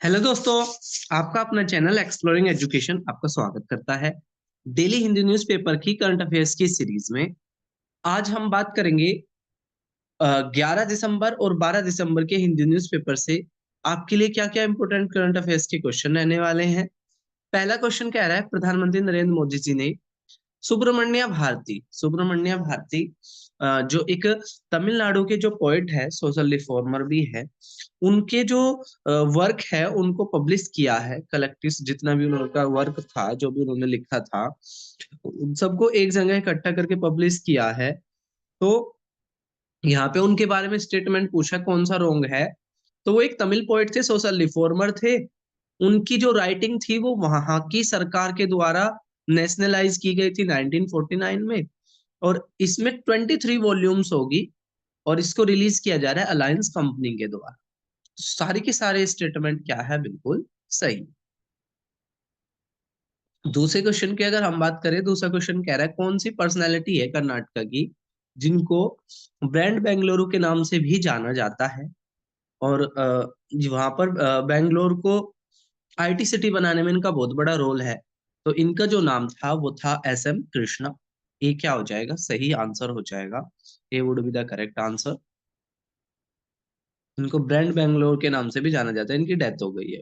Hello दोस्तों, आपका अपना चैनल एक्सप्लोरिंग एजुकेशन आपका स्वागत करता है। डेली हिंदी न्यूज़पेपर की करंट अफेयर्स की सीरीज में आज हम बात करेंगे 11 दिसंबर और 12 दिसंबर के हिंदी न्यूज़पेपर से आपके लिए क्या-क्या इंपॉर्टेंट करंट अफेयर्स के क्वेश्चन रहने वाले हैं। पहला क्वेश्चन कह रहा है, प्रधानमंत्री नरेंद्र मोदी जी ने सुब्रमण्या भारती जो एक तमिलनाडु के जो पोएट है, सोशल रिफॉर्मर भी है, उनके जो वर्क है उनको पब्लिश किया है। कलेक्टिव जितना भी उनका वर्क था, जो भी उन्होंने लिखा था, उन सबको एक जगह इकट्ठा करके पब्लिश किया है। तो यहाँ पे उनके बारे में स्टेटमेंट पूछा कौन सा रॉन्ग है। तो वो एक तमिल पोएट थे, सोशल रिफॉर्मर थे। उनकी जो राइटिंग थी वो वहां की सरकार के द्वारा नेशनलाइज की गई थी 1949 में, और इसमें 23 वॉल्यूम्स होगी और इसको रिलीज किया जा रहा है अलायंस कंपनी के द्वारा। सारे के सारे स्टेटमेंट क्या है, बिल्कुल सही। दूसरे क्वेश्चन की अगर हम बात करें, दूसरा क्वेश्चन कह रहा है कौन सी पर्सनैलिटी है कर्नाटका की जिनको ब्रांड बेंगलुरु के नाम से भी जाना जाता है, और वहां पर बेंगलोर को आईटी सिटी बनाने में इनका बहुत बड़ा रोल है। तो इनका जो नाम था वो था एसएम कृष्णा। ये क्या हो जाएगा, सही आंसर हो जाएगा। ये would be the correct answer. इनको ब्रांड बेंगलोर के नाम से भी जाना जाता है, इनकी डेथ हो गई है।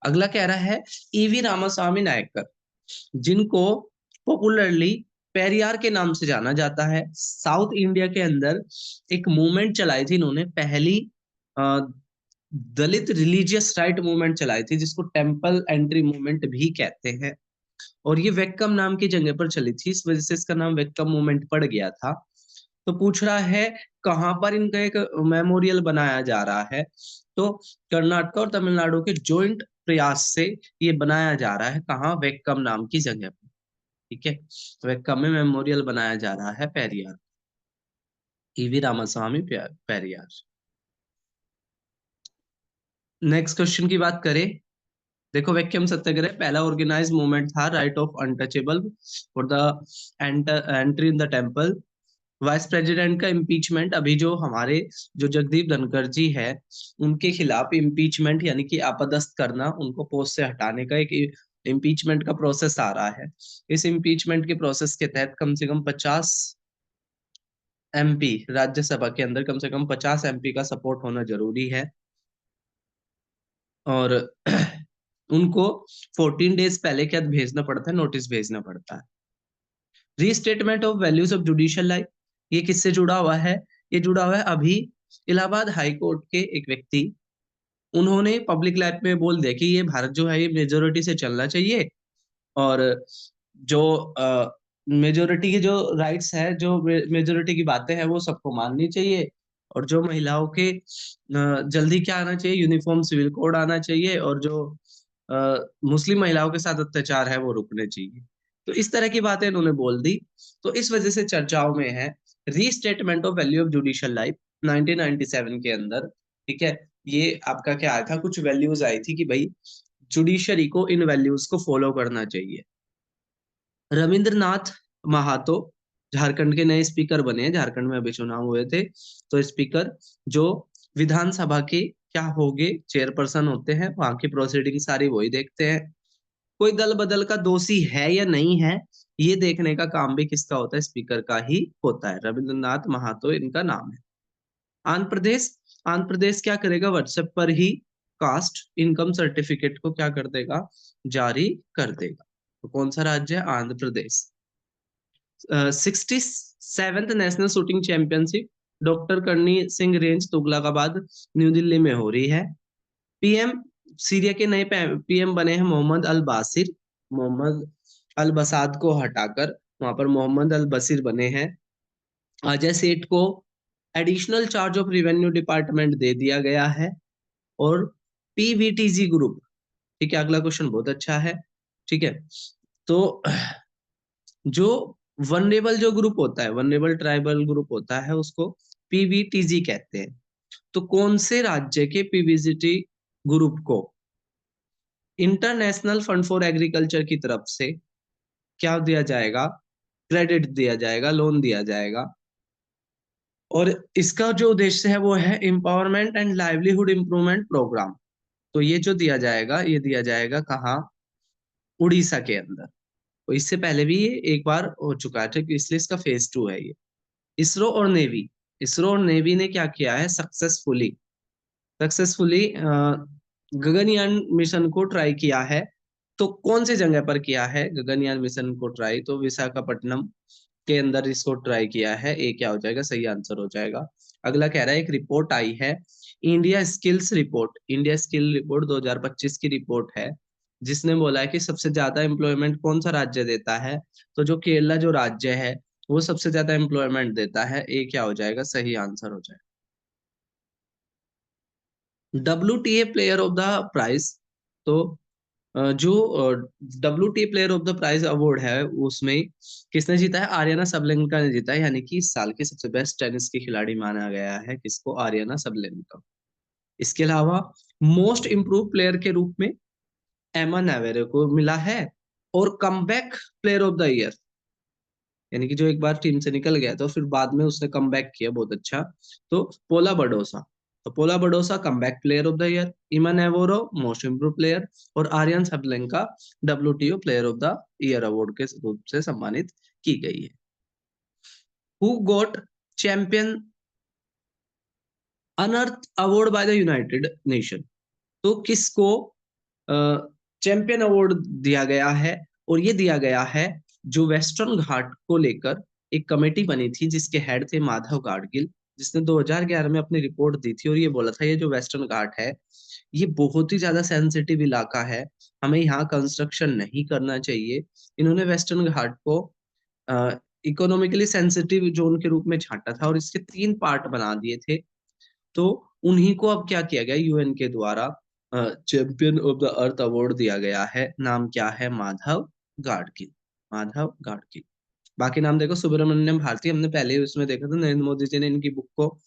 अगला कह रहा है ईवी रामास्वामी नायकर, जिनको पॉपुलरली पेरियार के नाम से जाना जाता है। साउथ इंडिया के अंदर एक मूवमेंट चलाई थी इन्होंने, पहली अ, दलित रिलीजियस राइट मूवमेंट चलाई थी, जिसको टेम्पल एंट्री मूवमेंट भी कहते हैं। और ये वेक्कम नाम की जगह पर चली थी, इस वजह से इसका नाम वेक्कम मूवमेंट पड़ गया था। तो पूछ रहा है कहां पर इनका एक मेमोरियल बनाया जा रहा है। तो कर्नाटक और तमिलनाडु के जॉइंट प्रयास से ये बनाया जा रहा है, कहाँ, वेक्कम नाम की जगह पर। ठीक है, तो वेक्कम में मेमोरियल बनाया जा रहा है पेरियार, ईवी रामास्वामी पेरियार। नेक्स्ट क्वेश्चन की बात करें, देखो वैक्यूम सत्याग्रह पहला ऑर्गेनाइज मूवमेंट था, right of untouchable for the entry in the temple. Vice president का इम्पीचमेंट, अभी जो हमारे जो जगदीप धनखड़ जी है उनके खिलाफ इम्पीचमेंट यानी कि आपदस्थ करना, उनको पोस्ट से हटाने का एक इम्पीचमेंट का प्रोसेस आ रहा है। इस इम्पीचमेंट के प्रोसेस के तहत कम से कम 50 एमपी, राज्यसभा के अंदर कम से कम 50 एमपी का सपोर्ट होना जरूरी है। और उनको 14 डेज पहले क्या भेजना पड़ता है, नोटिस भेजना पड़ता है। Restatement of values of judicial life, ये किससे जुड़ा हुआ है? ये जुड़ा हुआ है अभी इलाहाबाद हाई कोर्ट के एक व्यक्ति, उन्होंने पब्लिक लाइफ में बोल दिया कि ये भारत जो है ये मेजोरिटी से चलना चाहिए, और जो मेजोरिटी की जो राइट्स है, जो मेजोरिटी की बातें हैं वो सबको माननी चाहिए। और जो महिलाओं के जल्दी क्या आना चाहिए, यूनिफॉर्म सिविल कोड आना चाहिए, और जो मुस्लिम महिलाओं के साथ अत्याचार है वो रुकने चाहिए। तो इस तरह की बातें इन्होंने बोल दी, तो इस वजह से चर्चाओं में है। Restatement of value of judicial life 1997 के अंदर, ठीक है, ये आपका क्या आया था, कुछ वैल्यूज आई थी कि भाई जुडिशरी को इन वैल्यूज को फॉलो करना चाहिए। रविंद्रनाथ महातो झारखंड के नए स्पीकर बने हैं, झारखंड में अभी चुनाव हुए थे। तो स्पीकर जो विधानसभा के क्या होंगे, चेयरपर्सन होते हैं, वहां की प्रोसीडिंग सारी वही देखते हैं। कोई दल बदल का दोषी है या नहीं है, ये देखने का काम भी किसका होता है, स्पीकर का ही होता है। रविंद्रनाथ महातो इनका नाम है। आंध्र प्रदेश, आंध्र प्रदेश क्या करेगा, व्हाट्सएप पर ही कास्ट इनकम सर्टिफिकेट को क्या कर देगा, जारी कर देगा। तो कौन सा राज्य है, Andhra Pradesh. 67th national shooting championship doctor करनी सिंह रेंज तुगलकाबाद न्यू दिल्ली में हो रही है। पीएम, सीरिया के नए पीएम बने हैं मोहम्मद अल बासिर, मोहम्मद अल बसाद को हटाकर वहां पर मोहम्मद अल बसीर बने हैं। अजय सेठ को additional charge of revenue department दे दिया गया है। और पीवीटीजी ग्रुप, ठीक है, अगला क्वेश्चन बहुत अच्छा है। ठीक है, तो जो वनरेबल जो ग्रुप होता है, वनरेबल ट्राइबल ग्रुप होता है, उसको पीवीटीजी कहते हैं। तो कौन से राज्य के पीवीटीजी ग्रुप को इंटरनेशनल फंड फॉर एग्रीकल्चर की तरफ से क्या दिया जाएगा, क्रेडिट दिया जाएगा, लोन दिया जाएगा। और इसका जो उद्देश्य है वो है empowerment and livelihood improvement programme. तो ये जो दिया जाएगा, ये दिया जाएगा कहाँ? उड़ीसा के अंदर। तो इससे पहले भी ये एक बार हो चुका है, ठीक, इसलिए इसका फेज 2 है ये। इसरो और नेवी, इसरो और नेवी ने क्या किया है? सक्सेसफुली गगनयान मिशन को ट्राई किया है। तो कौन सी जगह पर किया है गगनयान मिशन को ट्राई? तो विशाखापट्टनम के अंदर इसको ट्राई किया है। ए क्या हो जाएगा? सही आंसर हो जाएगा। अगला कह रहा है एक रिपोर्ट आई है, इंडिया स्किल रिपोर्ट 2025 की रिपोर्ट है, जिसने बोला है कि सबसे ज्यादा एम्प्लॉयमेंट कौन सा राज्य देता है? तो जो केरला जो राज्य है वो सबसे ज्यादा एम्प्लॉयमेंट देता है। ए क्या हो जाएगा? सही आंसर हो जाएगा। WTA player of the prize, तो जो WTA player of the prize award है उसमें किसने जीता है? आर्याना सबलेंका ने जीता है, यानी कि इस साल के सबसे बेस्ट टेनिस की खिलाड़ी माना गया है किसको? Aryna Sabalenka. इसके अलावा मोस्ट इम्प्रूव प्लेयर के रूप में एमा नेवेरे को मिला है, और comeback player of the year, यानी कि जो एक बार टीम से निकल गया तो फिर बाद में उसने कमबैक किया बहुत अच्छा, तो पोला बडोसा। तो Paula Badosa comeback player of the year, Emma Navarro most improve player, और Aryna Sabalenka WTO player of the year award के रूप से सम्मानित की गई है। Who got champion of earth award by the United nation, तो किसको चैंपियन अवार्ड दिया गया है? और ये दिया गया है जो वेस्टर्न घाट को लेकर एक कमेटी बनी थी जिसके हेड थे माधव गाडगिल, जिसने 2011 में अपनी रिपोर्ट दी थी और ये बोला था ये जो वेस्टर्न घाट है ये बहुत ही ज्यादा सेंसिटिव इलाका है, हमें यहाँ कंस्ट्रक्शन नहीं करना चाहिए। इन्होंने वेस्टर्न घाट को इकोनॉमिकली सेंसिटिव जोन के रूप में छांटा था और इसके 3 पार्ट बना दिए थे। तो उन्हीं को अब क्या किया गया? यूएन के द्वारा champion of the earth award दिया गया है। नाम क्या है? माधव गाडगिल। माधव गाडगिल। बाकी नाम देखो, सुब्रमण्यम भारती, हमने पहले ही उसमें देखा था, नरेंद्र मोदी जी ने इनकी बुक को,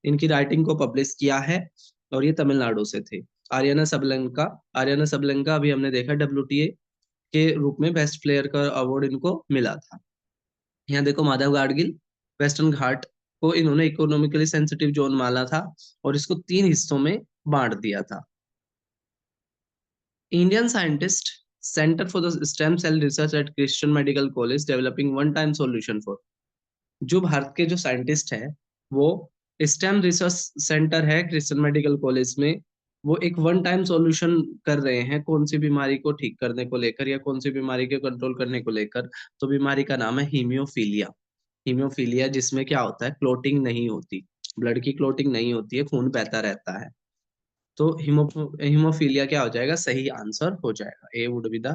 इनकी राइटिंग को पब्लिश किया है, और ये तमिलनाडु से थे। आर्याना सबलंका अभी हमने देखा WTA के रूप में बेस्ट प्लेयर का अवार्ड इनको मिला था। यहाँ देखो माधव गाडगिल, वेस्टर्न घाट को इन्होंने इकोनॉमिकली सेंसिटिव जोन माना था और इसको 3 हिस्सों में बांट दिया था। Indian scientist centre for the stem cell research at Christian Medical College developing one time solution for, जो भारत के जो साइंटिस्ट है वो स्टेम रिसर्च सेंटर है क्रिश्चियन मेडिकल कॉलेज में, वो एक वन टाइम सॉल्यूशन कर रहे हैं कौन सी बीमारी को ठीक करने को लेकर या कौन सी बीमारी के कंट्रोल करने को लेकर? तो बीमारी का नाम है हीमियोफीलिया। हीमोफीलिया, जिसमें क्या होता है? क्लोटिंग नहीं होती, ब्लड की क्लोटिंग नहीं होती है, खून बहता रहता है। तो हीमोफीलिया क्या हो जाएगा? सही आंसर हो जाएगा। A would be the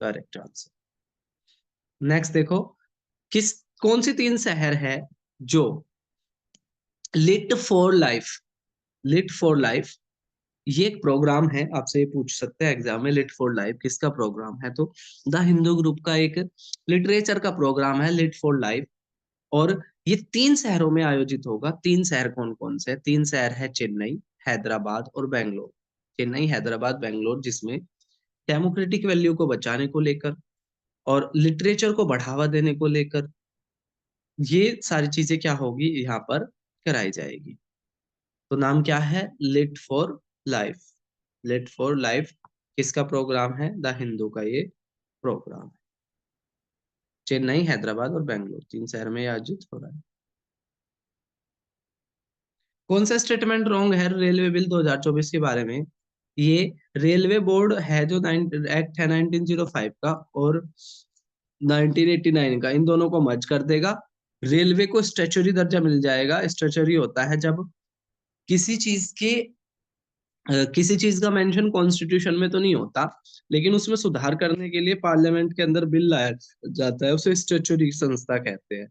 correct answer. Next देखो, किस कौन सी 3 शहर है जो lit for life, lit for life, ये एक प्रोग्राम है, आपसे ये पूछ सकते हैं एग्जाम में, लिट फॉर लाइफ किसका प्रोग्राम है? तो द हिंदू ग्रुप का एक लिटरेचर का प्रोग्राम है लिट फॉर लाइफ, और ये 3 शहरों में आयोजित होगा। 3 शहर कौन कौन से? 3 शहर है चेन्नई, हैदराबाद और बेंगलोर। चेन्नई, हैदराबाद, बेंगलोर, जिसमें डेमोक्रेटिक वैल्यू को बचाने को लेकर और लिटरेचर को बढ़ावा देने को लेकर ये सारी चीजें क्या होगी यहाँ पर कराई जाएगी। तो नाम क्या है? Lit for life. Lit for life किसका प्रोग्राम है? द हिंदू का ये प्रोग्राम है। चेन्नई, हैदराबाद और बेंगलोर, 3 शहर में ये आयोजित हो रहा है। कौन सा स्टेटमेंट रॉन्ग है रेलवे बिल 2024 के बारे में? ये रेलवे बोर्ड है जो एक्ट है 1905 का और 1989 का, इन दोनों को मर्ज कर देगा। रेलवे को स्टैच्यूटरी दर्जा मिल जाएगा। स्टैच्यूटरी होता है जब किसी चीज के किसी चीज का मेंशन कॉन्स्टिट्यूशन में तो नहीं होता, लेकिन उसमें सुधार करने के लिए पार्लियामेंट के अंदर बिल लाया जाता है, उसे स्टैच्यूटरी संस्था कहते हैं।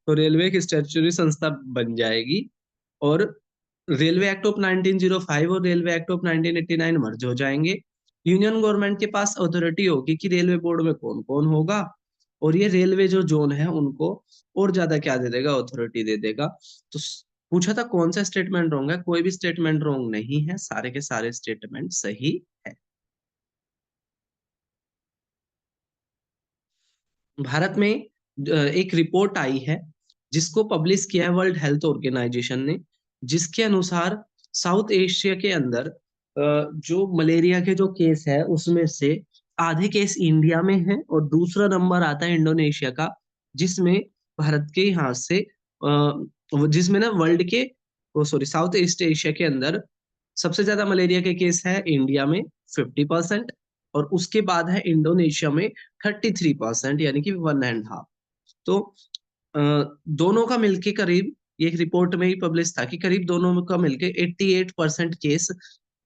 तो रेलवे की स्टैच्यूटरी संस्था बन जाएगी, और रेलवे एक्ट ऑफ 1905 और रेलवे एक्ट ऑफ 1989 मर्ज हो जाएंगे। यूनियन गवर्नमेंट के पास अथॉरिटी होगी कि रेलवे बोर्ड में कौन कौन होगा, और ये रेलवे जो जोन है उनको और ज्यादा क्या दे देगा? अथॉरिटी दे देगा। तो पूछा था कौन सा स्टेटमेंट रॉन्ग है? कोई भी स्टेटमेंट रॉन्ग नहीं है, सारे के सारे स्टेटमेंट सही है। भारत में एक रिपोर्ट आई है जिसको पब्लिश किया है वर्ल्ड हेल्थ ऑर्गेनाइजेशन ने, जिसके अनुसार साउथ एशिया के अंदर जो मलेरिया के जो केस है उसमें से आधे केस इंडिया में है और दूसरा नंबर आता है इंडोनेशिया का, जिसमें भारत के यहाँ से जिसमें ना वर्ल्ड के, वो सॉरी साउथ ईस्ट एशिया के अंदर सबसे ज्यादा मलेरिया के केस है इंडिया में 50%, और उसके बाद है इंडोनेशिया में 33%, यानी कि 1.5। तो अ, दोनों का मिलके करीब, ये एक रिपोर्ट में ही पब्लिश था कि करीब दोनों का मिलके 88% केस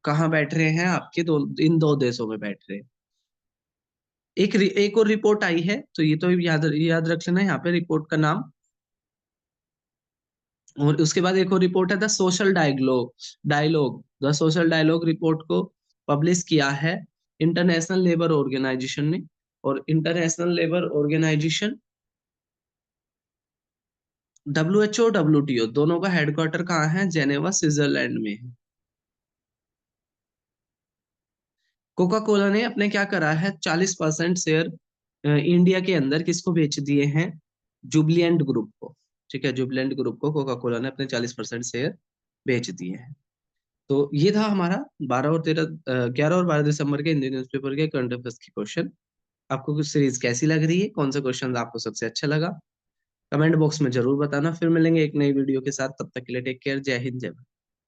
कहाँ बैठ रहे हैं, आपके दो, इन दो देशों में बैठ रहे हैं। एक और रिपोर्ट आई है, तो ये तो याद याद रख लेना यहाँ पे रिपोर्ट का नाम। और उसके बाद एक और रिपोर्ट है the social dialogue dialogue the social dialogue report को पब्लिश किया है इंटरनेशनल लेबर ऑर्गेनाइजेशन ने। और International Labour Organisation WHO WTO दोनों का हेडक्वार्टर कहाँ है, जेनेवा स्विट्जरलैंड में है। कोका कोला ने अपने क्या करा है, 40% शेयर इंडिया के अंदर किसको बेच दिए हैं, जुबलिएंट ग्रुप को। ठीक है, जुबलिएंट ग्रुप को कोका कोला ने अपने 40% शेयर बेच दिए हैं। तो ये था हमारा 11 और 12 दिसंबर के हिंदी न्यूज़पेपर के करंट अफेयर्स की क्वेश्चन। आपको कुछ सीरीज कैसी लग रही है, कौन सा क्वेश्चन आपको सबसे अच्छा लगा, कमेंट बॉक्स में जरूर बताना। फिर मिलेंगे एक नई वीडियो के साथ, तब तक के लिए टेक केयर, जय हिंद जय भारत।